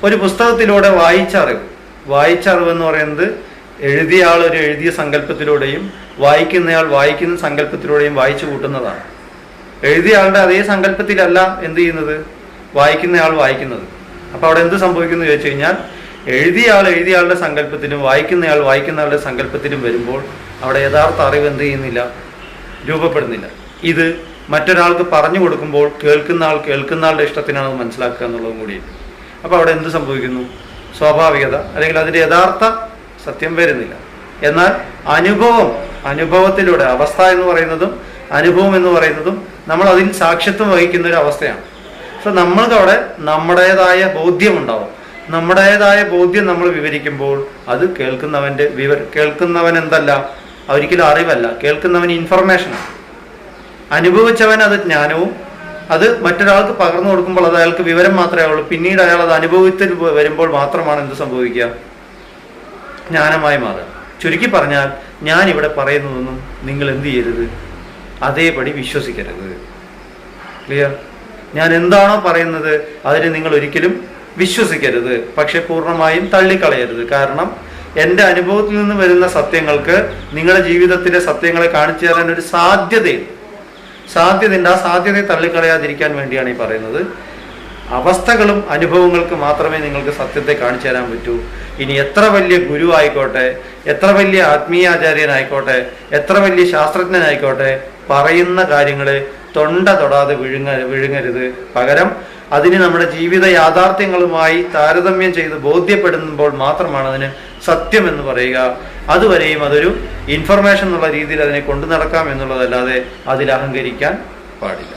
ഒരു പുസ്തകത്തിലൂടെ വായിച്ച അറിവ് എന്ന് പറയുന്നത് എഴുതിയ ആൾ ഒരു എഴുതിയ സങ്കല്പത്തിലൂടെയും വായിക്കുന്നയാൾ വായിക്കുന്ന സങ്കല്പത്തിലൂടെയും വായിച്ചു കൂട്ടുന്നതാണ്. എഴുതിയ ആളുടെ അതേ സങ്കല്പത്തിലല്ല എന്ത് ചെയ്യുന്നത്, വായിക്കുന്നയാൾ വായിക്കുന്നത്. അപ്പൊ അവിടെ എന്ത് സംഭവിക്കുന്നു ചോദിച്ചു കഴിഞ്ഞാൽ, എഴുതിയ ആളുടെ സങ്കല്പത്തിലും വായിക്കുന്നയാളുടെ സങ്കല്പത്തിലും വരുമ്പോൾ അവിടെ യഥാർത്ഥ അറിവ് എന്ത് ചെയ്യുന്നില്ല, രൂപപ്പെടുന്നില്ല. ഇത് മറ്റൊരാൾക്ക് പറഞ്ഞു കൊടുക്കുമ്പോൾ കേൾക്കുന്ന ആളുടെ ഇഷ്ടത്തിനാണ് മനസ്സിലാക്കുക എന്നുള്ളതും കൂടിയുണ്ട്. അപ്പൊ അവിടെ എന്ത് സംഭവിക്കുന്നു, സ്വാഭാവികത അല്ലെങ്കിൽ അതിന്റെ യഥാർത്ഥ സത്യം വരുന്നില്ല. എന്നാൽ അനുഭവത്തിലൂടെ അവസ്ഥ എന്ന് പറയുന്നതും അനുഭവം എന്ന് പറയുന്നതും നമ്മൾ അതിൽ സാക്ഷ്യത്വം വഹിക്കുന്ന ഒരു അവസ്ഥയാണ്. സോ നമ്മൾക്ക് അവിടെ നമ്മുടേതായ ബോധ്യം ഉണ്ടാവും. നമ്മുടേതായ ബോധ്യം നമ്മൾ വിവരിക്കുമ്പോൾ അത് കേൾക്കുന്നവൻ എന്തല്ല, ഒരിക്കലും അറിവല്ല, കേൾക്കുന്നവൻ ഇൻഫർമേഷനാണ്. അനുഭവിച്ചവൻ അത് ജ്ഞാനവും, അത് മറ്റൊരാൾക്ക് പകർന്നു കൊടുക്കുമ്പോൾ അത് അയാൾക്ക് വിവരം മാത്രമേ ഉള്ളൂ. പിന്നീട് അയാൾ അത് അനുഭവത്തിൽ വരുമ്പോൾ മാത്രമാണ് എന്ത് സംഭവിക്കുക, ജ്ഞാനമായി മാറുക. ചുരുക്കി പറഞ്ഞാൽ ഞാൻ ഇവിടെ പറയുന്നതൊന്നും നിങ്ങൾ എന്ത് ചെയ്യരുത്, അതേപടി വിശ്വസിക്കരുത്. ക്ലിയർ? ഞാൻ എന്താണോ പറയുന്നത് അതിന് നിങ്ങൾ ഒരിക്കലും വിശ്വസിക്കരുത്, പക്ഷെ പൂർണ്ണമായും തള്ളിക്കളയരുത്. കാരണം എൻ്റെ അനുഭവത്തിൽ നിന്ന് വരുന്ന സത്യങ്ങൾക്ക് നിങ്ങളുടെ ജീവിതത്തിലെ സത്യങ്ങളെ കാണിച്ചു തരാൻ ഒരു സാധ്യതയുണ്ട്. ആ സാധ്യതയെ തള്ളിക്കളയാതിരിക്കാൻ വേണ്ടിയാണ് ഈ പറയുന്നത്. അവസ്ഥകളും അനുഭവങ്ങൾക്ക് മാത്രമേ നിങ്ങൾക്ക് സത്യത്തെ കാണിച്ചു തരാൻ പറ്റൂ. ഇനി എത്ര വലിയ ഗുരു ആയിക്കോട്ടെ, എത്ര വലിയ ആത്മീയാചാര്യനായിക്കോട്ടെ, എത്ര വലിയ ശാസ്ത്രജ്ഞനായിക്കോട്ടെ, പറയുന്ന കാര്യങ്ങളെ തൊണ്ട തൊടാതെ വിഴുങ്ങരുത്. പകരം അതിന് നമ്മുടെ ജീവിത യാഥാർത്ഥ്യങ്ങളുമായി താരതമ്യം ചെയ്ത് ബോധ്യപ്പെടുമ്പോൾ മാത്രമാണ് അതിന് സത്യം എന്ന് പറയുക. അതുവരെയും അതൊരു ഇൻഫർമേഷൻ എന്നുള്ള രീതിയിൽ അതിനെ കൊണ്ടു നടക്കാം എന്നുള്ളതല്ലാതെ അതിൽ അഹങ്കരിക്കാൻ പാടില്ല.